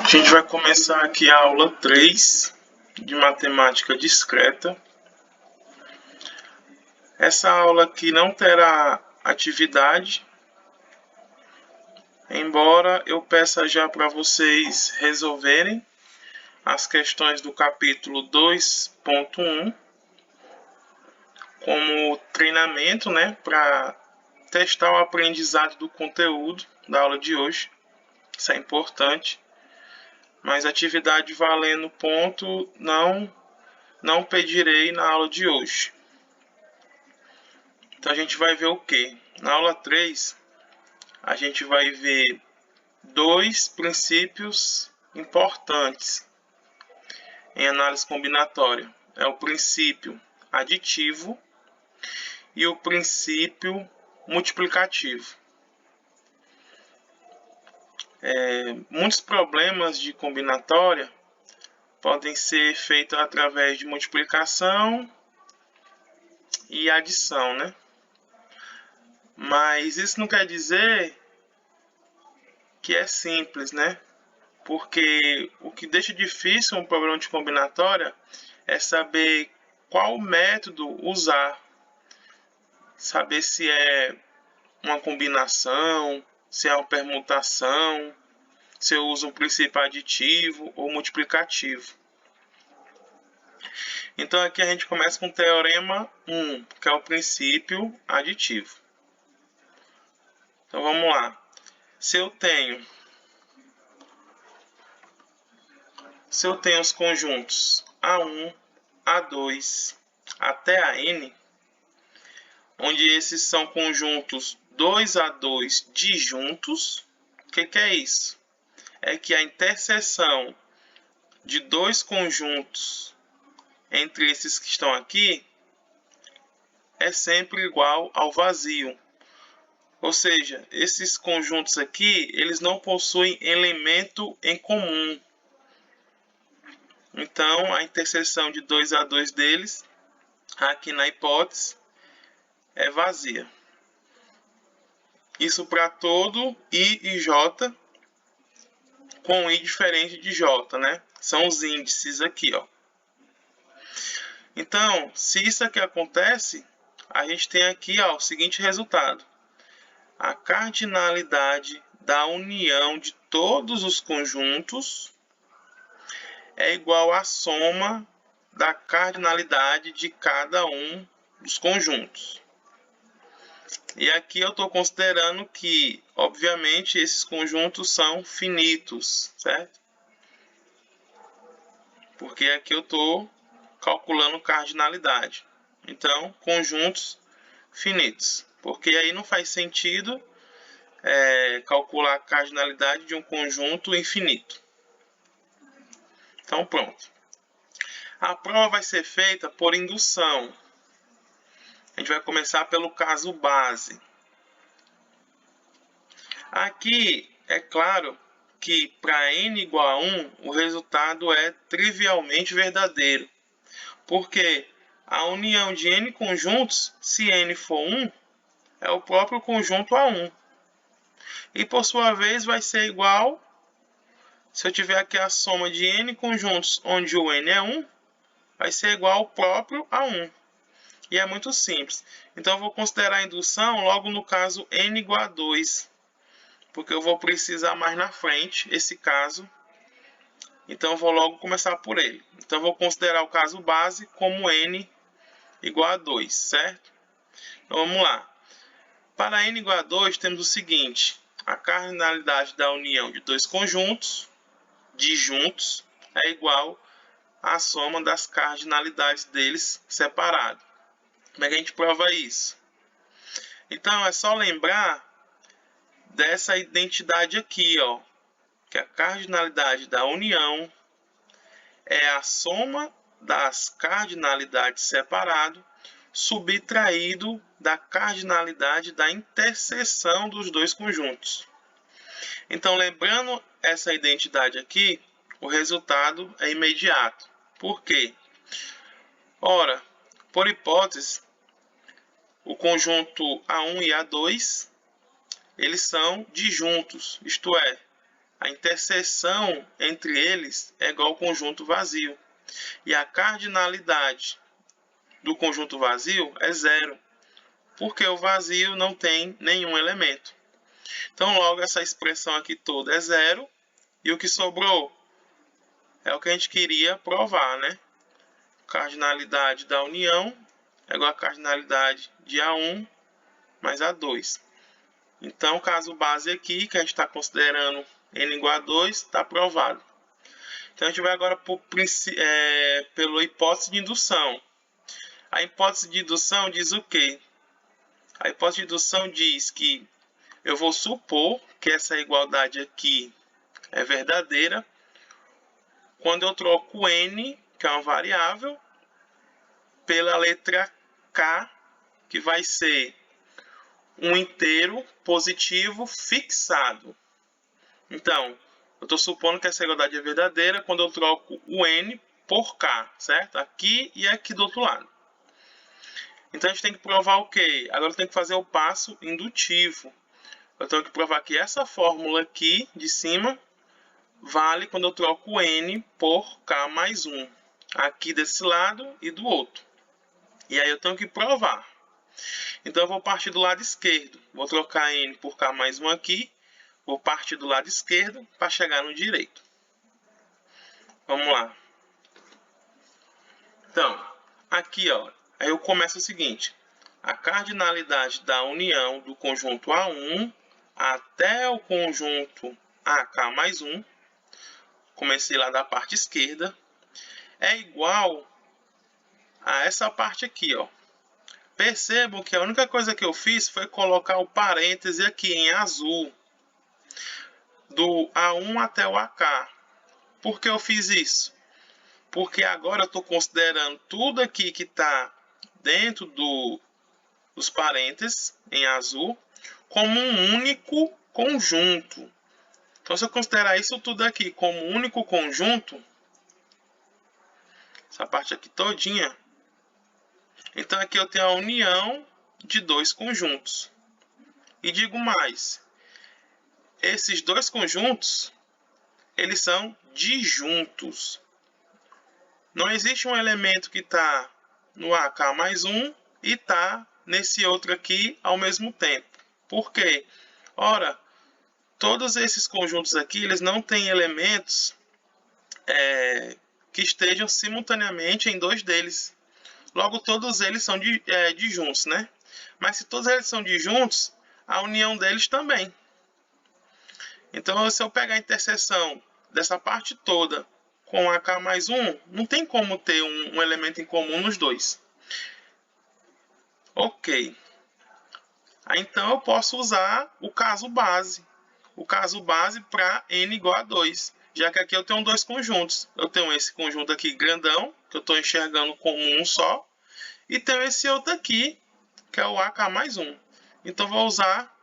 A gente vai começar aqui a aula 3 de matemática discreta. Essa aula aqui não terá atividade, embora eu peça já para vocês resolverem as questões do capítulo 2.1 como treinamento, para testar o aprendizado do conteúdo da aula de hoje. Isso é importante. Mas atividade valendo ponto não pedirei na aula de hoje. Então a gente vai ver o que? Na aula 3, a gente vai ver dois princípios importantes em análise combinatória. É o princípio aditivo e o princípio multiplicativo. Muitos problemas de combinatória podem ser feitos através de multiplicação e adição, Mas isso não quer dizer que é simples, Porque o que deixa difícil um problema de combinatória é saber qual método usar. Saber se é uma combinação, se é uma permutação, se eu uso um princípio aditivo ou multiplicativo. Então aqui a gente começa com o teorema 1, que é o princípio aditivo. Então vamos lá. Se eu tenho os conjuntos A1, A2 até a N, onde esses são conjuntos 2A2 disjuntos, o que é isso? É que a interseção de dois conjuntos entre esses que estão aqui é sempre igual ao vazio. Ou seja, esses conjuntos aqui, eles não possuem elemento em comum. Então, a interseção de 2A2 deles, aqui na hipótese, é vazia. Isso para todo I e J, com I diferente de J, São os índices aqui, Então, se isso aqui acontece, a gente tem aqui, o seguinte resultado. A cardinalidade da união de todos os conjuntos é igual à soma da cardinalidade de cada um dos conjuntos. E aqui eu estou considerando que, obviamente, esses conjuntos são finitos, certo? Porque aqui eu estou calculando cardinalidade. Então, conjuntos finitos. Porque aí não faz sentido calcular a cardinalidade de um conjunto infinito. Então, pronto. A prova vai ser feita por indução. A gente vai começar pelo caso base. Aqui, é claro que para n igual a 1, o resultado é trivialmente verdadeiro. Porque a união de n conjuntos, se n for 1, é o próprio conjunto A1. E, por sua vez, vai ser igual, se eu tiver aqui a soma de n conjuntos, onde o n é 1, vai ser igual ao próprio A1. E é muito simples. Então, eu vou considerar a indução logo no caso n igual a 2. Porque eu vou precisar mais na frente esse caso. Então, eu vou logo começar por ele. Então, eu vou considerar o caso base como n igual a 2, certo? Então, vamos lá. Para n igual a 2, temos o seguinte. A cardinalidade da união de dois conjuntos disjuntos é igual à soma das cardinalidades deles separado. Como é que a gente prova isso? Então, é só lembrar dessa identidade aqui, que a cardinalidade da união é a soma das cardinalidades separado subtraído da cardinalidade da interseção dos dois conjuntos. Então, lembrando essa identidade aqui, o resultado é imediato. Por quê? Ora, por hipótese, o conjunto A1 e A2, eles são disjuntos, isto é, a interseção entre eles é igual ao conjunto vazio. E a cardinalidade do conjunto vazio é zero, porque o vazio não tem nenhum elemento. Então, logo, essa expressão aqui toda é zero, e o que sobrou é o que a gente queria provar, né? Cardinalidade da união é igual a cardinalidade de A1 mais A2. Então, o caso base aqui, que a gente está considerando n igual a 2, está provado. Então, a gente vai agora pela hipótese de indução. A hipótese de indução diz o quê? A hipótese de indução diz que eu vou supor que essa igualdade aqui é verdadeira quando eu troco n, que é uma variável, pela letra k, que vai ser um inteiro positivo fixado. Então, eu estou supondo que essa igualdade é verdadeira quando eu troco o n por k, certo? Aqui e aqui do outro lado. Então, a gente tem que provar o quê? Agora eu tenho que fazer o passo indutivo. Eu tenho que provar que essa fórmula aqui de cima vale quando eu troco n por k mais 1. Aqui desse lado e do outro. E aí eu tenho que provar. Então, eu vou partir do lado esquerdo. Vou trocar n por k mais 1 aqui. Vou partir do lado esquerdo para chegar no direito. Vamos lá. Então, aqui, ó, aí eu começo o seguinte. A cardinalidade da união do conjunto A1 até o conjunto AK mais 1, comecei lá da parte esquerda, é igual a essa parte aqui, ó. Percebam que a única coisa que eu fiz foi colocar o parêntese aqui em azul, do A1 até o AK. Por que eu fiz isso? Porque agora eu estou considerando tudo aqui que está dentro dos parênteses, em azul, como um único conjunto. Então, se eu considerar isso tudo aqui como um único conjunto, essa parte aqui todinha, então aqui eu tenho a união de dois conjuntos. E digo mais, esses dois conjuntos, eles são disjuntos. Não existe um elemento que está no AK mais 1 e está nesse outro aqui ao mesmo tempo. Por quê? Ora, todos esses conjuntos aqui, eles não têm elementos que estejam simultaneamente em dois deles. Logo, todos eles são disjuntos, né? Mas se todos eles são disjuntos, a união deles também. Então, se eu pegar a interseção dessa parte toda com AK mais 1, não tem como ter um elemento em comum nos dois. Ok. Então, eu posso usar o caso base. O caso base para n igual a 2. Já que aqui eu tenho dois conjuntos. Eu tenho esse conjunto aqui grandão, que eu estou enxergando como um só. E tenho esse outro aqui, que é o AK mais 1. Então, vou usar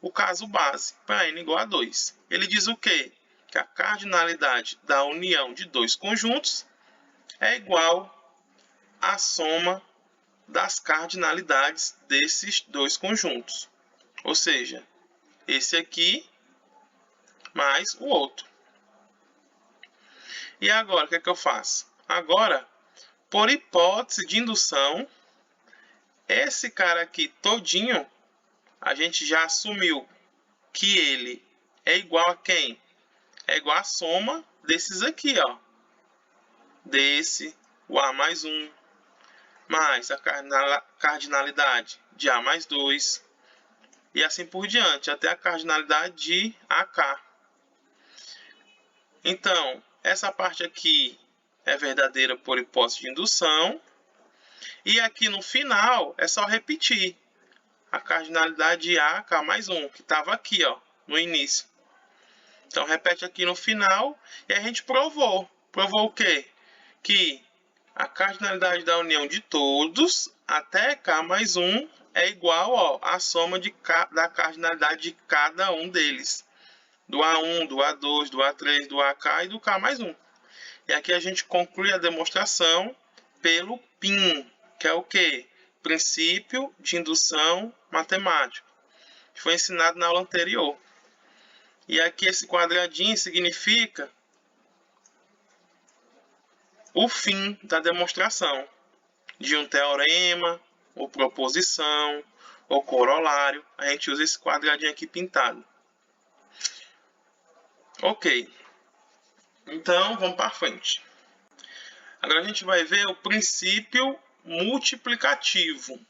o caso base para n igual a 2. Ele diz o quê? Que a cardinalidade da união de dois conjuntos é igual à soma das cardinalidades desses dois conjuntos. Ou seja, esse aqui mais o outro. E agora, o que é que eu faço? Agora, por hipótese de indução, esse cara aqui todinho, a gente já assumiu que ele é igual a quem? É igual a soma desses aqui, ó. Desse, o A mais 1, mais a cardinalidade de A mais 2, e assim por diante, até a cardinalidade de AK. Então, essa parte aqui é verdadeira por hipótese de indução. E aqui no final, é só repetir a cardinalidade de AK mais 1, que estava aqui, ó, no início. Então, repete aqui no final e a gente provou. Provou o quê? Que a cardinalidade da união de todos até K mais 1 é igual, ó, à soma da cardinalidade de cada um deles. Do A1, do A2, do A3, do AK e do K mais 1. E aqui a gente conclui a demonstração pelo PIN, que é o quê? Princípio de indução matemático, que foi ensinado na aula anterior. E aqui esse quadradinho significa o fim da demonstração de um teorema, ou proposição, ou corolário. A gente usa esse quadradinho aqui pintado. Ok. Então, vamos para frente. Agora a gente vai ver o princípio multiplicativo.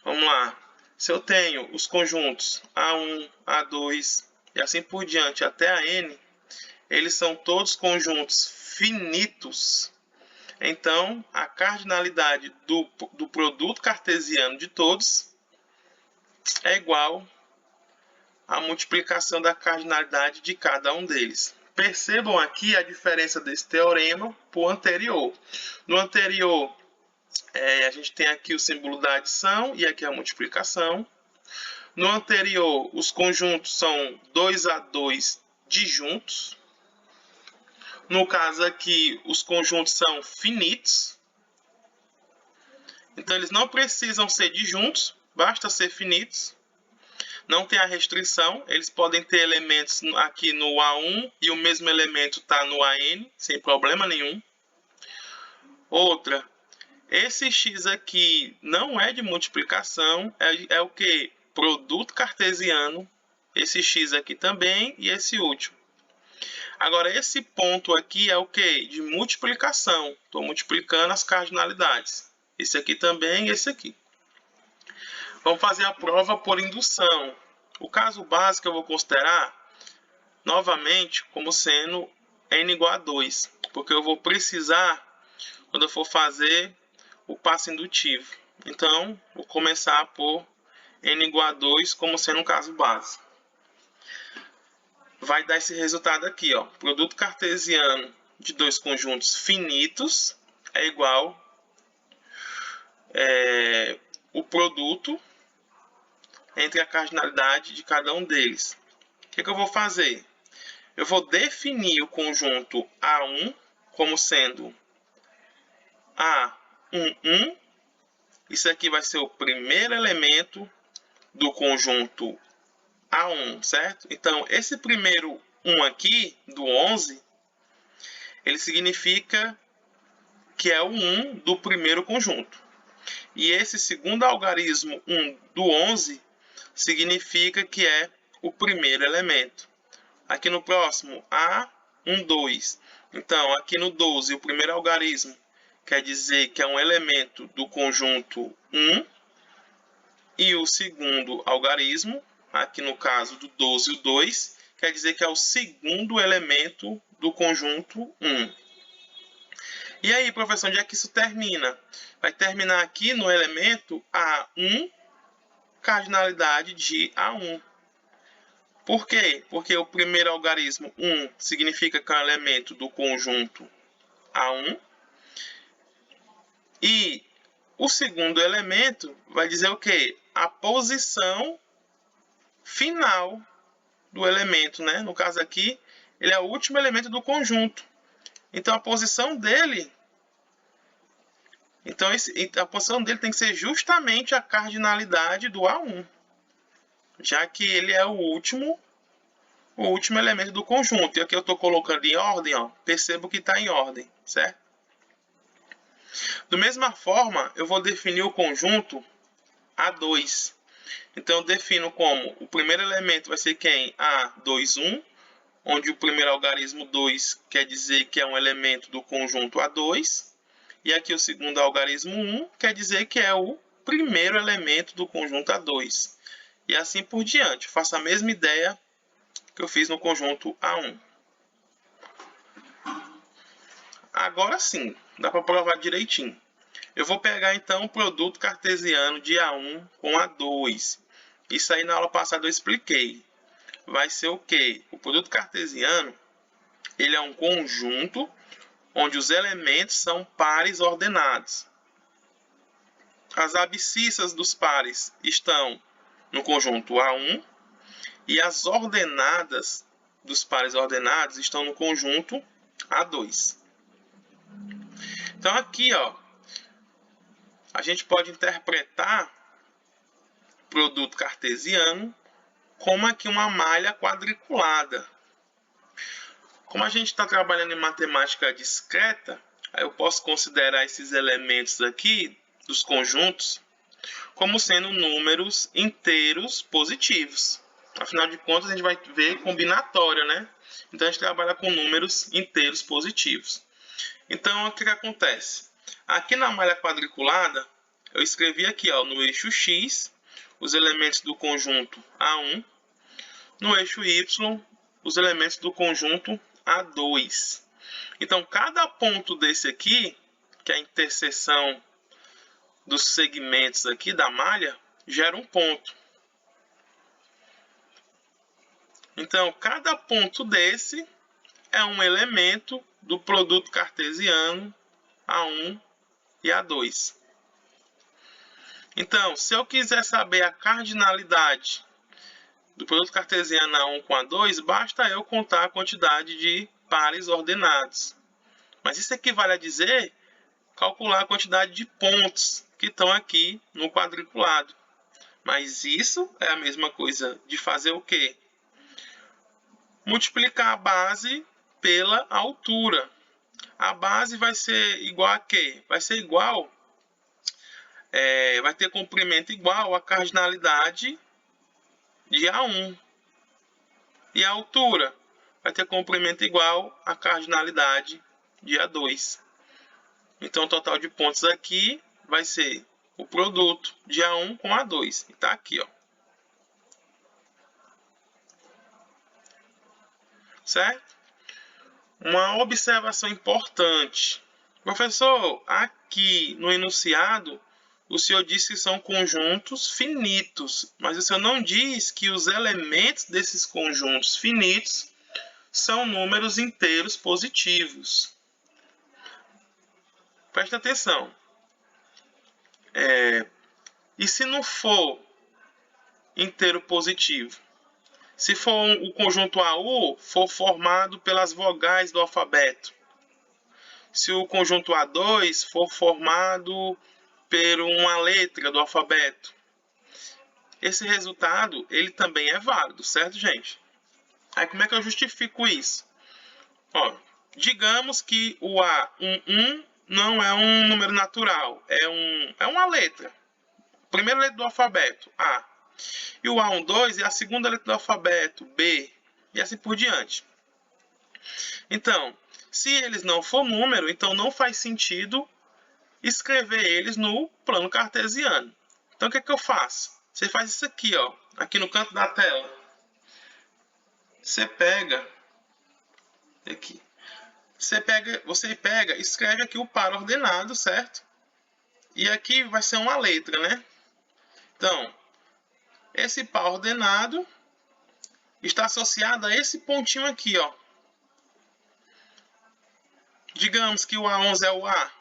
Vamos lá. Se eu tenho os conjuntos A1, A2 e assim por diante até a N, eles são todos conjuntos finitos. Então, a cardinalidade do produto cartesiano de todos é igual à multiplicação da cardinalidade de cada um deles. Percebam aqui a diferença desse teorema para o anterior. No anterior, a gente tem aqui o símbolo da adição e aqui a multiplicação. No anterior, os conjuntos são 2A2 disjuntos. No caso aqui, os conjuntos são finitos. Então, eles não precisam ser disjuntos, basta ser finitos. Não tem a restrição, eles podem ter elementos aqui no A1 e o mesmo elemento está no AN, sem problema nenhum. Outra, esse x aqui não é de multiplicação, é o que? Produto cartesiano. Esse x aqui também e esse último. Agora, esse ponto aqui é o que? De multiplicação. Estou multiplicando as cardinalidades. Esse aqui também e esse aqui. Vamos fazer a prova por indução. O caso básico eu vou considerar, novamente, como sendo n igual a 2. Porque eu vou precisar, quando eu for fazer o passo indutivo. Então, vou começar por n igual a 2 como sendo um caso básico. Vai dar esse resultado aqui, ó. Produto cartesiano de dois conjuntos finitos é igual o produto entre a cardinalidade de cada um deles. O que eu vou fazer? Eu vou definir o conjunto A1 como sendo A11. Isso aqui vai ser o primeiro elemento do conjunto A1, certo? Então, esse primeiro 1 aqui, do 11, ele significa que é o 1 do primeiro conjunto. E esse segundo algarismo 1 do 11 significa que é o primeiro elemento. Aqui no próximo, A12. Então, aqui no 12, o primeiro algarismo quer dizer que é um elemento do conjunto 1. E o segundo algarismo, aqui no caso do 12, o 2, quer dizer que é o segundo elemento do conjunto 1. E aí, professor, onde é que isso termina? Vai terminar aqui no elemento A1, cardinalidade de A1. Por quê? Porque o primeiro algarismo 1 significa que é um elemento do conjunto A1. E o segundo elemento vai dizer o quê? A posição final do elemento, né? No caso aqui, ele é o último elemento do conjunto. Então, a posição dele... Então, a posição dele tem que ser justamente a cardinalidade do A1, já que ele é o último elemento do conjunto. E aqui eu estou colocando em ordem, ó, percebo que está em ordem, certo? Da mesma forma, eu vou definir o conjunto A2. Então, eu defino como o primeiro elemento vai ser quem? A21, onde o primeiro algarismo 2 quer dizer que é um elemento do conjunto A2. E aqui o segundo algarismo 1 quer dizer que é o primeiro elemento do conjunto A2. E assim por diante. Faço a mesma ideia que eu fiz no conjunto A1. Agora sim, dá para provar direitinho. Eu vou pegar então o produto cartesiano de A1 com A2. Isso aí na aula passada eu expliquei. Vai ser o quê? O produto cartesiano, ele é um conjunto onde os elementos são pares ordenados. As abscissas dos pares estão no conjunto A1 e as ordenadas dos pares ordenados estão no conjunto A2. Então aqui, ó, a gente pode interpretar o produto cartesiano como aqui uma malha quadriculada. Como a gente está trabalhando em matemática discreta, eu posso considerar esses elementos aqui, dos conjuntos, como sendo números inteiros positivos. Afinal de contas, a gente vai ver combinatória, né? Então, a gente trabalha com números inteiros positivos. Então, o que acontece? Aqui na malha quadriculada, eu escrevi aqui, ó, no eixo X, os elementos do conjunto A1, no eixo Y, os elementos do conjunto A2. Então, cada ponto desse aqui, que é a interseção dos segmentos aqui da malha, gera um ponto. Então, cada ponto desse é um elemento do produto cartesiano A1 e A2. Então, se eu quiser saber a cardinalidade do produto cartesiano A1 com A2, basta eu contar a quantidade de pares ordenados. Mas isso equivale a dizer calcular a quantidade de pontos que estão aqui no quadriculado. Mas isso é a mesma coisa de fazer o quê? Multiplicar a base pela altura. A base vai ser igual a quê? Vai ser igual, vai ter comprimento igual à cardinalidade de A1. E a altura vai ter comprimento igual à cardinalidade de A2. Então, o total de pontos aqui vai ser o produto de A1 com A2. E está aqui, ó. Certo? Uma observação importante. Professor, aqui no enunciado, o senhor disse que são conjuntos finitos, mas o senhor não diz que os elementos desses conjuntos finitos são números inteiros positivos. Presta atenção. E se não for inteiro positivo? Se for o conjunto AU for formado pelas vogais do alfabeto. Se o conjunto A2 for formado por uma letra do alfabeto. Esse resultado, ele também é válido, certo, gente? Aí, como é que eu justifico isso? Ó, digamos que o A11 não é um número natural, é uma letra. Primeira letra do alfabeto, A. E o A12 é a segunda letra do alfabeto, B. E assim por diante. Então, se eles não for número, então não faz sentido escrever eles no plano cartesiano. Então, o que é que eu faço? Você faz isso aqui, ó, aqui no canto da tela. Você pega aqui. Você pega, escreve aqui o par ordenado, certo? E aqui vai ser uma letra, né? Então, esse par ordenado está associado a esse pontinho aqui, ó. Digamos que o A11 é o A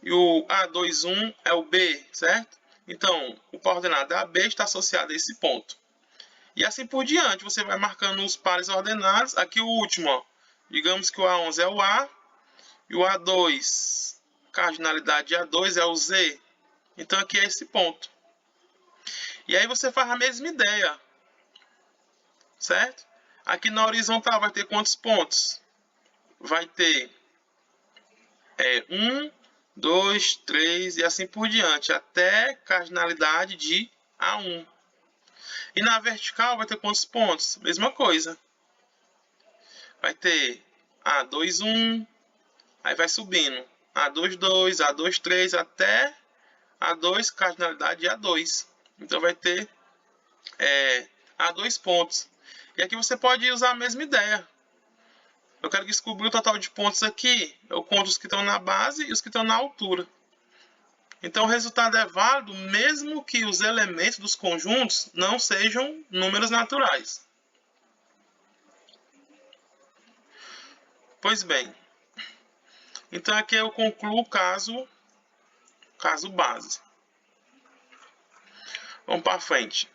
e o A21 é o B, certo? Então, o par ordenado AB está associado a esse ponto. E assim por diante, você vai marcando os pares ordenados. Aqui o último, ó. Digamos que o A11 é o A e o A2, cardinalidade de A2 é o Z. Então, aqui é esse ponto. E aí você faz a mesma ideia, certo? Aqui na horizontal vai ter quantos pontos? Vai ter 1, 2, 3 e assim por diante, até cardinalidade de A1. E na vertical vai ter quantos pontos? Mesma coisa. Vai ter A21, aí vai subindo. A22, A23, até A2, cardinalidade de A2. Então vai ter A2 pontos. E aqui você pode usar a mesma ideia. Eu quero descobrir o total de pontos aqui. Eu conto os que estão na base e os que estão na altura. Então, o resultado é válido mesmo que os elementos dos conjuntos não sejam números naturais. Pois bem, então aqui eu concluo o caso base. Vamos para frente.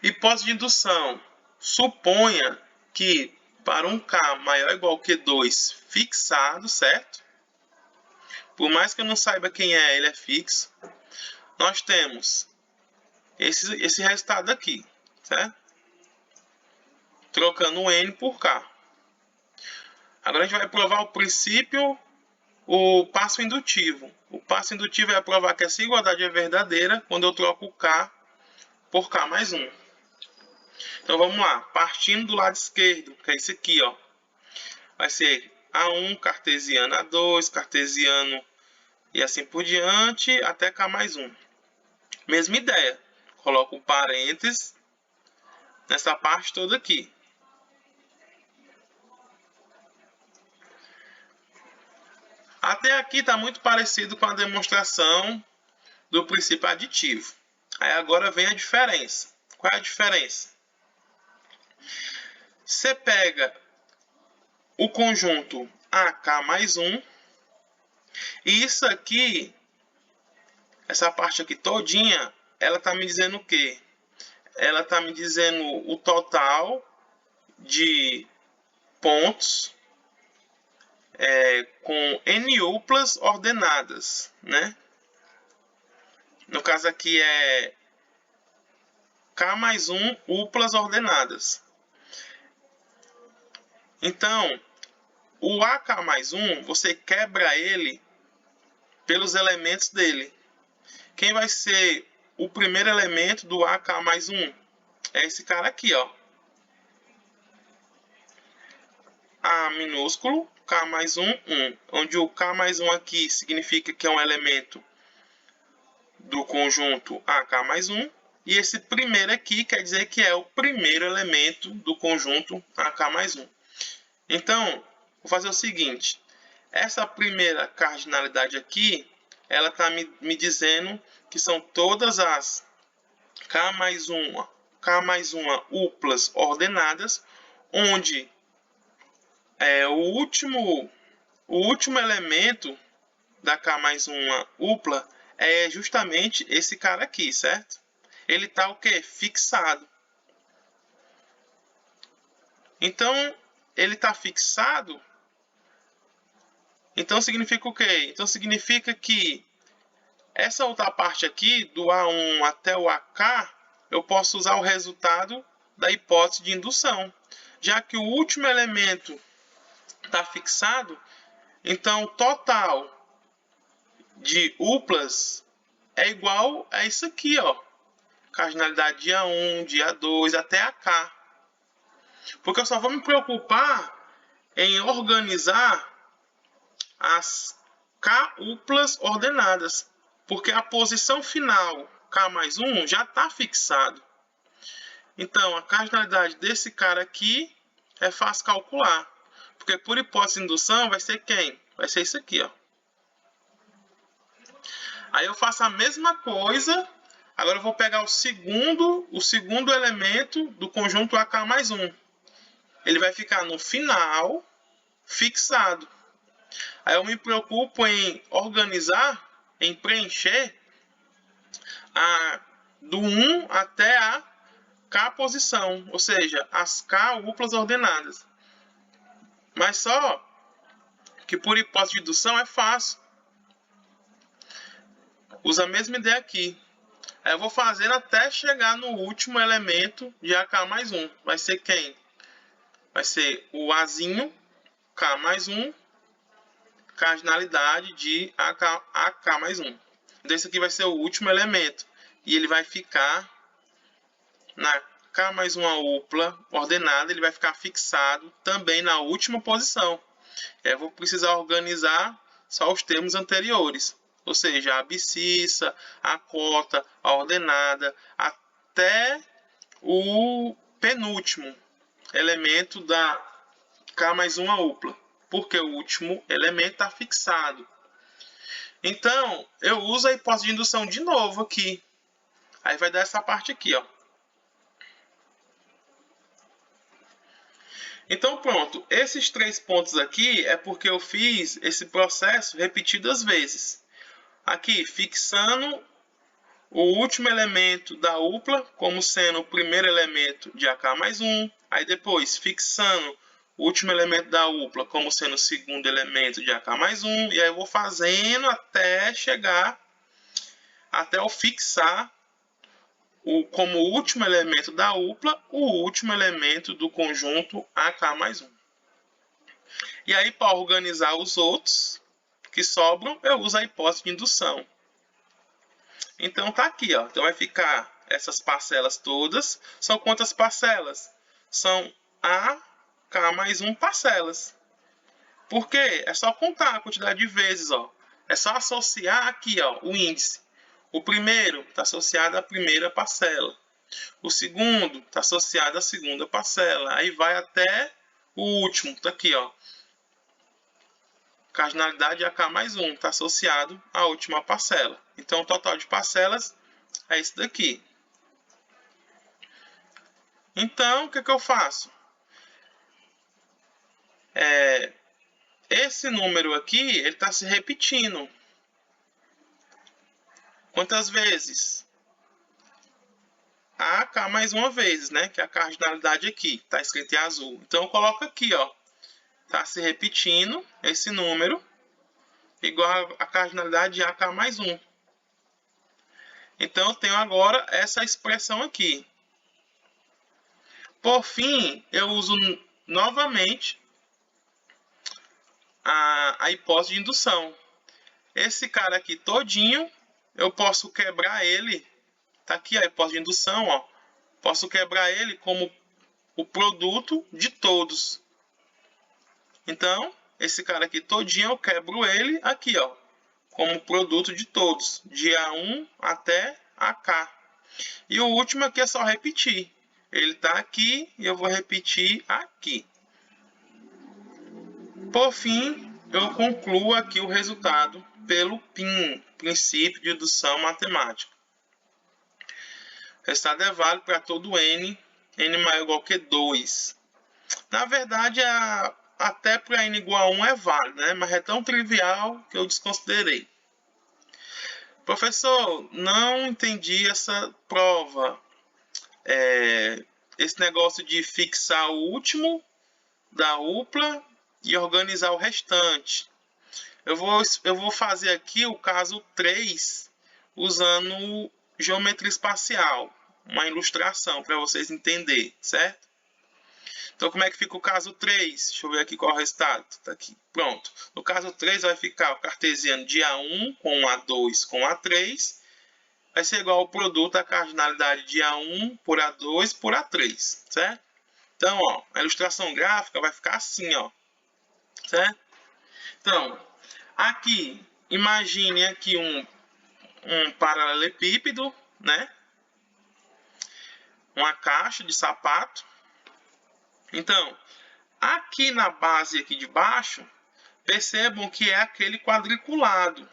Hipótese de indução. Suponha que para um K maior ou igual que 2 fixado, certo? Por mais que eu não saiba quem é, ele é fixo. Nós temos esse resultado aqui, certo? Trocando o N por K. Agora a gente vai provar o princípio, o passo indutivo. O passo indutivo é provar que essa igualdade é verdadeira quando eu troco o K por K mais 1. Então vamos lá, partindo do lado esquerdo, que é esse aqui, ó. Vai ser A1, cartesiano A2, cartesiano e assim por diante, até K mais 1. Mesma ideia, coloco um parênteses nessa parte toda aqui. Até aqui está muito parecido com a demonstração do princípio aditivo. Aí agora vem a diferença. Qual é a diferença? Você pega o conjunto AK mais 1, e isso aqui, essa parte aqui todinha, ela está me dizendo o quê? Ela está me dizendo o total de pontos com N uplas ordenadas, né? No caso aqui é K mais 1 uplas ordenadas. Então, o AK mais 1, você quebra ele pelos elementos dele. Quem vai ser o primeiro elemento do AK mais 1? É esse cara aqui, ó. A minúsculo, K mais 1, 1. Onde o K mais 1 aqui significa que é um elemento do conjunto AK mais 1. E esse primeiro aqui quer dizer que é o primeiro elemento do conjunto AK mais 1. Então, vou fazer o seguinte. Essa primeira cardinalidade aqui, ela está me dizendo que são todas as K mais 1 uplas ordenadas, onde o último elemento da K mais 1 upla é justamente esse cara aqui, certo? Ele está o quê? Fixado. Então, ele está fixado. Então, significa o quê? Então, significa que essa outra parte aqui, do A1 até o AK, eu posso usar o resultado da hipótese de indução. Já que o último elemento está fixado, então o total de uplas é igual a isso aqui, ó. Cardinalidade de A1, de A2 até AK. Porque eu só vou me preocupar em organizar as K uplas ordenadas. Porque a posição final, K mais 1, já está fixado. Então, a cardinalidade desse cara aqui é fácil calcular. Porque por hipótese de indução vai ser quem? Vai ser isso aqui, ó. Aí eu faço a mesma coisa. Agora eu vou pegar o segundo elemento do conjunto AK mais 1. Ele vai ficar no final, fixado. Aí eu me preocupo em organizar, em preencher do 1 até a K posição, ou seja, as K uplas ordenadas. Mas só que por hipótese de indução é fácil. Usa a mesma ideia aqui. Aí eu vou fazendo até chegar no último elemento de AK mais 1. Vai ser quem? Vai ser o Azinho, K mais 1, cardinalidade de AK mais 1. Então esse aqui vai ser o último elemento. E ele vai ficar na K mais 1 upla ordenada, ele vai ficar fixado também na última posição. Eu vou precisar organizar só os termos anteriores. Ou seja, a abscissa, a cota, a ordenada, até o penúltimo elemento da K mais 1 upla. Porque o último elemento está fixado. Então, eu uso a hipótese de indução de novo aqui. Aí vai dar essa parte aqui, ó. Então, pronto. Esses 3 pontos aqui é porque eu fiz esse processo repetidas vezes. Aqui, fixando o último elemento da upla como sendo o primeiro elemento de AK mais 1. Aí depois, fixando o último elemento da upla como sendo o segundo elemento de AK mais 1. E aí eu vou fazendo até chegar, até eu fixar como último elemento da upla, o último elemento do conjunto AK mais 1. E aí, para organizar os outros que sobram, eu uso a hipótese de indução. Então, tá aqui, ó. Então, vai ficar essas parcelas todas. São quantas parcelas? São AK mais 1 parcelas. Por quê? É só contar a quantidade de vezes, ó. É só associar aqui, ó, o índice. O primeiro está associado à primeira parcela. O segundo está associado à segunda parcela. Aí vai até o último. Tá aqui, ó. Cardinalidade AK mais 1 está associado à última parcela. Então, o total de parcelas é isso daqui. Então, o que eu faço? Esse número aqui, ele está se repetindo. Quantas vezes? AK mais uma vez, né? Que é a cardinalidade aqui, está escrito em azul. Então, eu coloco aqui, ó. Está se repetindo esse número, igual a cardinalidade de AK mais 1. Então, eu tenho agora essa expressão aqui. Por fim, eu uso novamente a hipótese de indução. Esse cara aqui todinho, eu posso quebrar ele. Tá aqui a hipótese de indução, ó. Posso quebrar ele como o produto de todos. Então, esse cara aqui todinho, eu quebro ele aqui, ó, como produto de todos, de A1 até AK. E o último aqui é só repetir. Ele está aqui e eu vou repetir aqui. Por fim, eu concluo aqui o resultado pelo PIM, princípio de indução matemática. O resultado é válido para todo n maior ou igual que 2. Na verdade, até para n igual a 1 é válido, né? Mas é tão trivial que eu desconsiderei. Professor, não entendi essa prova. Esse negócio de fixar o último da upla e organizar o restante. Eu vou fazer aqui o caso 3 usando geometria espacial, uma ilustração para vocês entenderem, certo? Então, como é que fica o caso 3? Deixa eu ver aqui qual é o resultado. Tá aqui. Pronto. No caso 3 vai ficar o cartesiano de A1 com A2 com A3. Vai ser igual ao produto da cardinalidade de A1 por A2 por A3, certo? Então, ó, a ilustração gráfica vai ficar assim, ó, certo? Então, aqui, imagine aqui um paralelepípedo, né? Uma caixa de sapato. Então, aqui na base aqui de baixo, percebam que é aquele quadriculado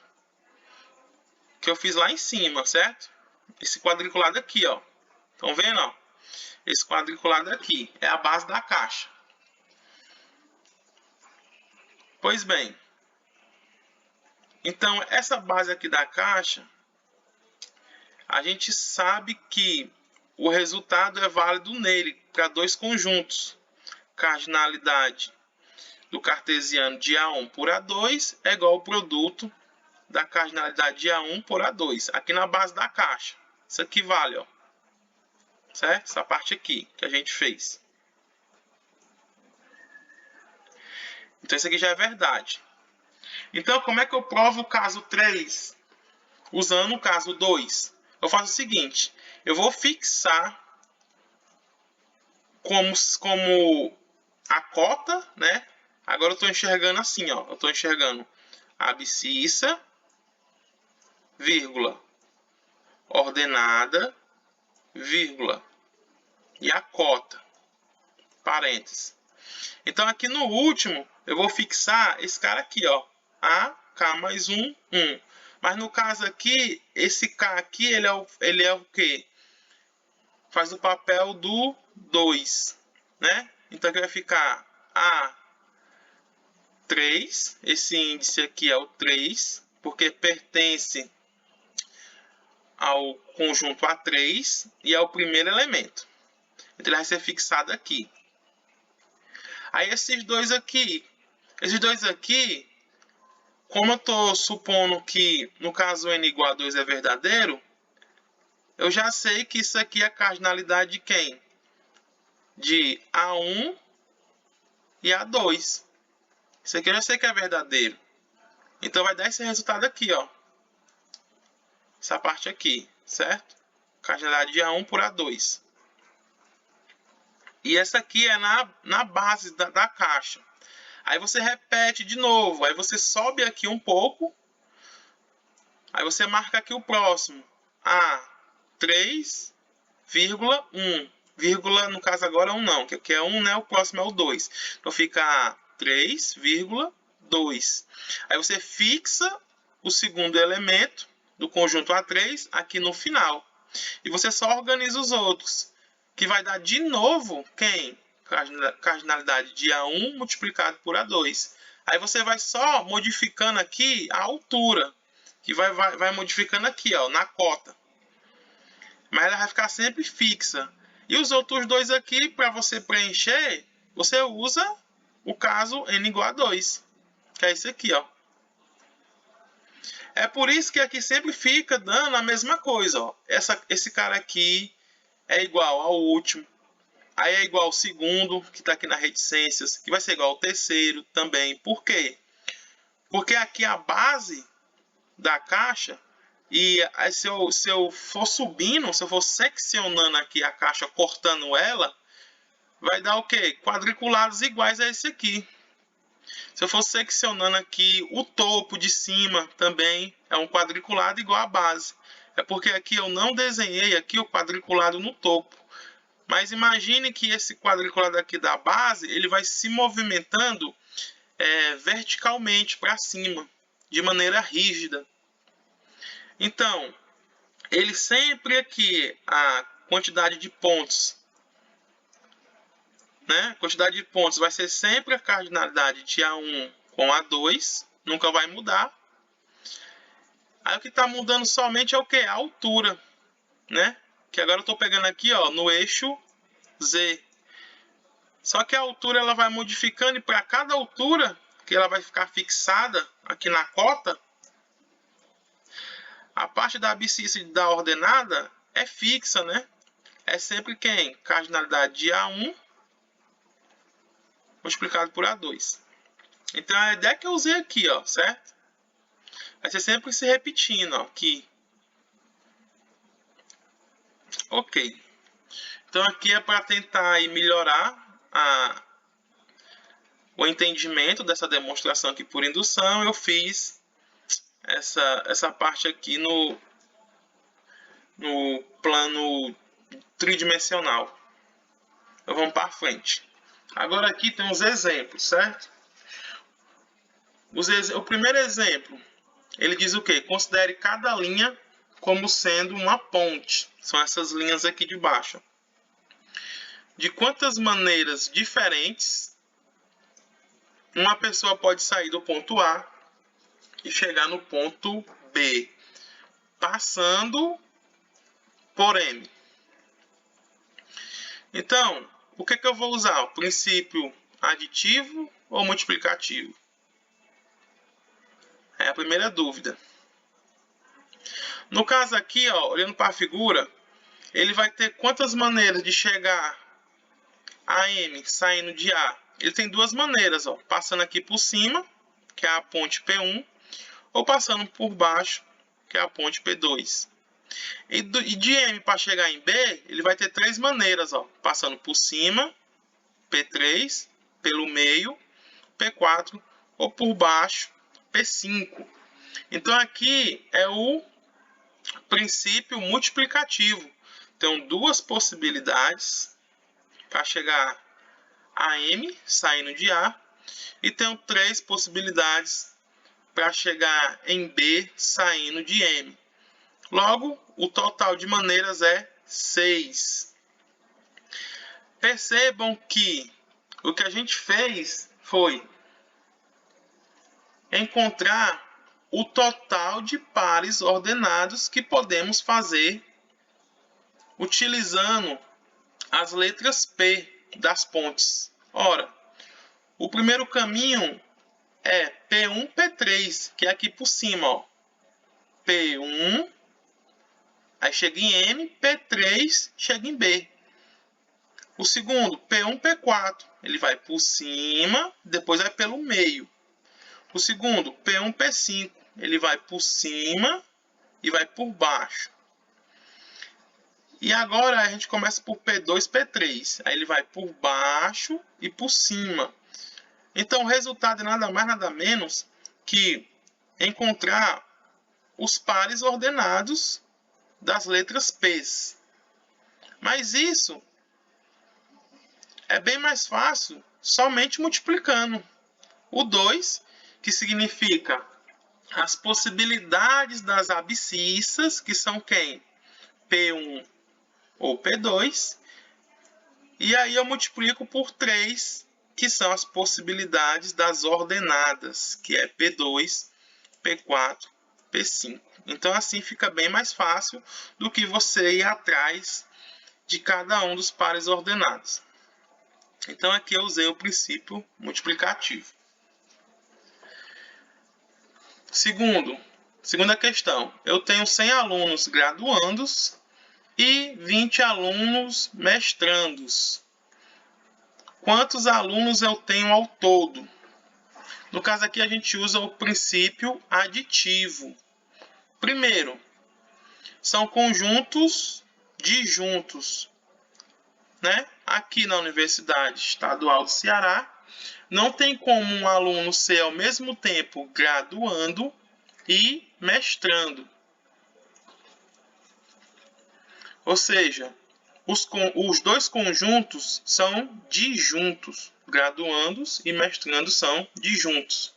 que eu fiz lá em cima, certo? Esse quadriculado aqui, ó. Estão vendo, ó? Esse quadriculado aqui é a base da caixa. Pois bem, então essa base aqui da caixa, a gente sabe que o resultado é válido nele para dois conjuntos. Cardinalidade do cartesiano de A1 por A2 é igual ao produto da cardinalidade de A1 por A2, aqui na base da caixa. Isso aqui vale, ó. Certo? Essa parte aqui que a gente fez. Então, isso aqui já é verdade. Então, como é que eu provo o caso 3? Usando o caso 2. Eu faço o seguinte. Eu vou fixar como a cota, né? Agora eu estou enxergando assim, ó. Eu estou enxergando a abscissa, vírgula, ordenada, vírgula, e a cota, parênteses. Então, aqui no último, eu vou fixar esse cara aqui, ó. A, K mais 1, 1. Mas no caso aqui, esse K aqui, ele é o quê? Faz o papel do 2, né? Então, aqui vai ficar A3. Esse índice aqui é o 3, porque pertence ao conjunto A3 e é o primeiro elemento. Então, ele vai ser fixado aqui. Aí, esses dois aqui, como eu estou supondo que no caso n igual a 2 é verdadeiro, eu já sei que isso aqui é a cardinalidade de quem? De A1 e A2. Isso aqui eu já sei que é verdadeiro. Então vai dar esse resultado aqui, ó. Essa parte aqui, certo? Cardinalidade de A1 por A2. E essa aqui é na base da caixa. Aí você repete de novo. Aí você sobe aqui um pouco. Aí você marca aqui o próximo. A3,1. Vírgula, no caso agora 1 não. Que aqui é 1, né? O próximo é o 2. Então fica A3,2. Aí você fixa o segundo elemento do conjunto A3 aqui no final. E você só organiza os outros. Que vai dar de novo quem? Cardinalidade de A1 multiplicado por A2. Aí você vai só modificando aqui a altura. Que vai modificando aqui, ó, na cota. Mas ela vai ficar sempre fixa. E os outros dois aqui, para você preencher, você usa o caso n igual a 2. Que é esse aqui, ó. É por isso que aqui sempre fica dando a mesma coisa, ó. Esse cara aqui é igual ao último. Aí é igual ao segundo, que está aqui na reticências, que vai ser igual ao terceiro também. Por quê? Porque aqui a base da caixa, e aí se eu for subindo, se eu for seccionando aqui a caixa, cortando ela, vai dar o quê? Quadriculados iguais a esse aqui. Se eu for seccionando aqui o topo de cima também é um quadriculado igual à base. É porque aqui eu não desenhei aqui o quadriculado no topo. Mas imagine que esse quadriculado aqui da base, ele vai se movimentando verticalmente para cima, de maneira rígida. Então, ele sempre aqui, a quantidade de pontos, né? A quantidade de pontos vai ser sempre a cardinalidade de A1 com A2, nunca vai mudar. Aí o que está mudando somente é o que? A altura, né? Que agora eu estou pegando aqui, ó, no eixo Z. Só que a altura ela vai modificando e para cada altura que ela vai ficar fixada aqui na cota, a parte da abscissa da ordenada é fixa, né? É sempre quem? Cardinalidade de A1 multiplicado por A2. Então a ideia que eu usei aqui, ó, certo? Vai ser sempre se repetindo, ó, aqui. Ok. Então aqui é para tentar aí melhorar o entendimento dessa demonstração aqui por indução. Eu fiz essa parte aqui no plano tridimensional. Então vamos para frente. Agora aqui tem uns exemplos, certo? O primeiro exemplo, ele diz o quê? Considere cada linha como sendo uma ponte. São essas linhas aqui de baixo. De quantas maneiras diferentes uma pessoa pode sair do ponto A e chegar no ponto B, passando por M. Então, o que eu vou usar? O princípio aditivo ou multiplicativo? É a primeira dúvida. No caso aqui, ó, olhando para a figura, ele vai ter quantas maneiras de chegar a M saindo de A? Ele tem duas maneiras, ó, passando aqui por cima, que é a ponte P1, ou passando por baixo, que é a ponte P2. E de M para chegar em B, ele vai ter três maneiras, ó, passando por cima, P3, pelo meio, P4, ou por baixo, P5. Então aqui é o princípio multiplicativo. Então, duas possibilidades para chegar a M saindo de A, e tenho três possibilidades para chegar em B saindo de M. Logo, o total de maneiras é 6. Percebam que o que a gente fez foi encontrar o total de pares ordenados que podemos fazer utilizando as letras P das pontes. Ora, o primeiro caminho é P1, P3, que é aqui por cima, ó. P1, Aí chega em M, P3 chega em B. O segundo, P1, P4, ele vai por cima, depois vai pelo meio. O segundo, P1, P5, ele vai por cima e vai por baixo. E agora a gente começa por P2, P3. Aí ele vai por baixo e por cima. Então o resultado é nada mais, nada menos que encontrar os pares ordenados das letras P's. Mas isso é bem mais fácil somente multiplicando. O 2, que significa as possibilidades das abscissas, que são quem? P1 ou P2. E aí eu multiplico por 3, que são as possibilidades das ordenadas, que é P2, P4, P5. Então assim fica bem mais fácil do que você ir atrás de cada um dos pares ordenados. Então aqui eu usei o princípio multiplicativo. Segunda questão. Eu tenho 100 alunos graduandos e 20 alunos mestrandos. Quantos alunos eu tenho ao todo? No caso aqui a gente usa o princípio aditivo. Primeiro, são conjuntos disjuntos, né? Aqui na Universidade Estadual do Ceará, não tem como um aluno ser ao mesmo tempo graduando e mestrando. Ou seja, os dois conjuntos são disjuntos. Graduandos e mestrandos são disjuntos.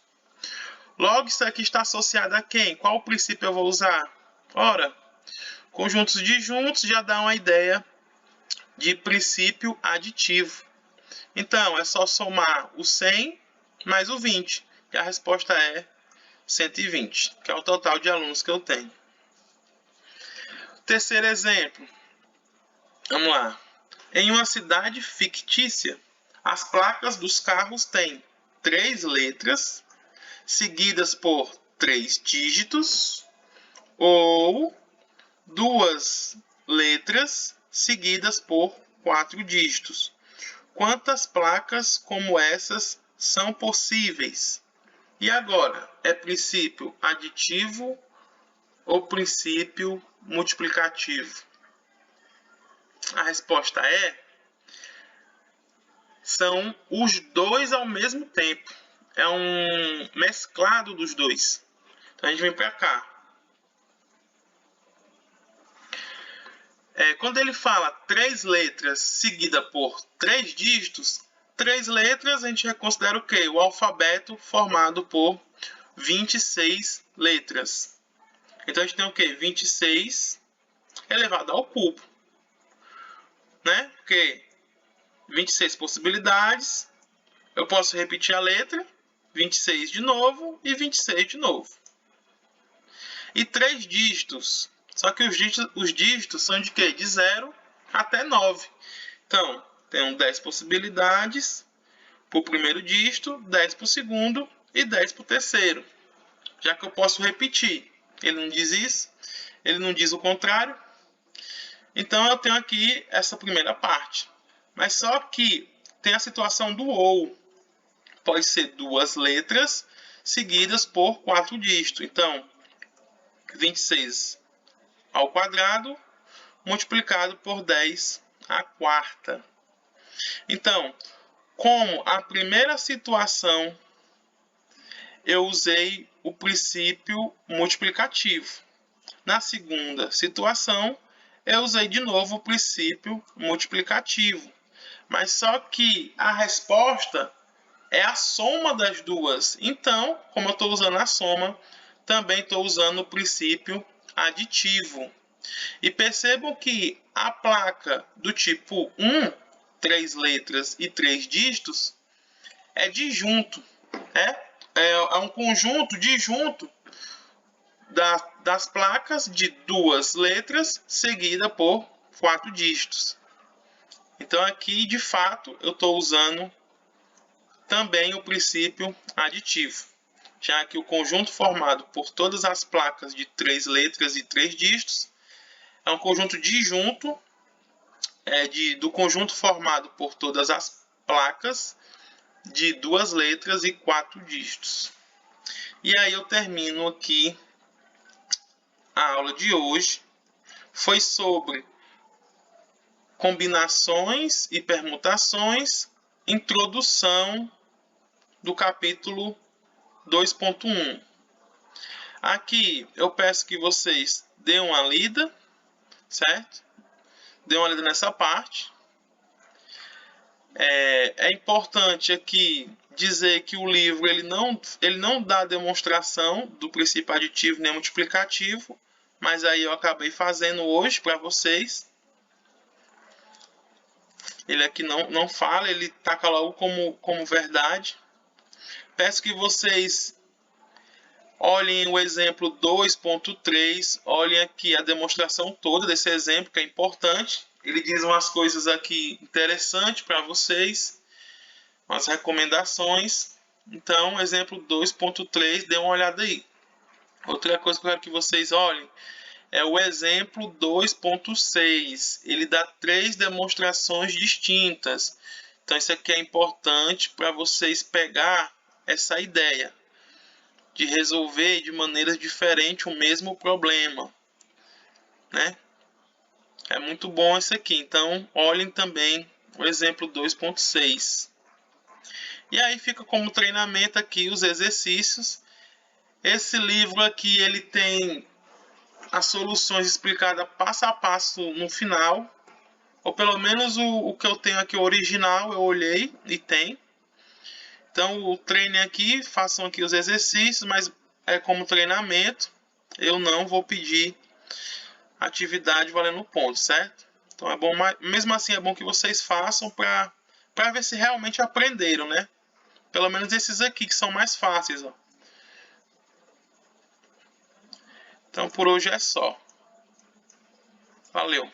Logo, isso aqui está associado a quem? Qual princípio eu vou usar? Ora, conjuntos disjuntos já dá uma ideia de princípio aditivo. Então, é só somar o 100 mais o 20. E a resposta é 120, que é o total de alunos que eu tenho. Terceiro exemplo. Vamos lá. Em uma cidade fictícia, as placas dos carros têm 3 letras, seguidas por 3 dígitos, ou 2 letras, seguidas por 4 dígitos. Quantas placas como essas são possíveis? E agora, é princípio aditivo ou princípio multiplicativo? A resposta são os dois ao mesmo tempo. É um mesclado dos dois. Então a gente vem para cá. Quando ele fala 3 letras seguida por 3 dígitos, 3 letras a gente considera o quê? O alfabeto formado por 26 letras. Então a gente tem o quê? 26 elevado ao cubo. Né? Porque 26 possibilidades, eu posso repetir a letra, 26 de novo e 26 de novo. E 3 dígitos. Só que os dígitos são de quê? De 0 até 9. Então, tenho 10 possibilidades para o primeiro dígito, 10 para o segundo e 10 para o terceiro. Já que eu posso repetir. Ele não diz isso, ele não diz o contrário. Então, eu tenho aqui essa primeira parte. Mas só que tem a situação do ou. Pode ser 2 letras seguidas por 4 dígitos. Então, 26 ao quadrado multiplicado por 10 à quarta. Então, como a primeira situação, eu usei o princípio multiplicativo. Na segunda situação, eu usei de novo o princípio multiplicativo. Mas só que a resposta é a soma das duas. Então, como eu estou usando a soma, também estou usando o princípio aditivo. E percebam que a placa do tipo 1, 3 letras e 3 dígitos, é disjunto. É um conjunto disjunto das placas de 2 letras seguida por 4 dígitos. Então aqui, de fato, eu estou usando também o princípio aditivo, já que o conjunto formado por todas as placas de 3 letras e 3 dígitos É um conjunto disjunto do conjunto formado por todas as placas de 2 letras e 4 dígitos. E aí eu termino aqui a aula de hoje. Foi sobre combinações e permutações, introdução do capítulo 2.1. Aqui eu peço que vocês deem uma lida, certo? Dê uma lida nessa parte. É importante aqui dizer que o livro ele não dá demonstração do princípio aditivo nem multiplicativo, mas aí eu acabei fazendo hoje para vocês. Ele aqui não fala, ele taca logo como verdade. Peço que vocês olhem o exemplo 2.3, olhem aqui a demonstração toda desse exemplo, que é importante. Ele diz umas coisas aqui interessantes para vocês, umas recomendações. Então, exemplo 2.3, dê uma olhada aí. Outra coisa que eu quero que vocês olhem é o exemplo 2.6. Ele dá 3 demonstrações distintas. Então, isso aqui é importante para vocês pegar essa ideia de resolver de maneiras diferentes o mesmo problema, né? É muito bom isso aqui. Então, olhem também o exemplo 2.6. E aí fica como treinamento aqui os exercícios. Esse livro aqui, ele tem as soluções explicadas passo a passo no final. Ou pelo menos o que eu tenho aqui, o original, eu olhei e tem. Então, o treinem aqui, façam aqui os exercícios, mas é como treinamento. Eu não vou pedir atividade valendo ponto, certo? Então, é bom, mesmo assim, é bom que vocês façam para ver se realmente aprenderam, né? Pelo menos esses aqui, que são mais fáceis, ó. Então, por hoje é só. Valeu!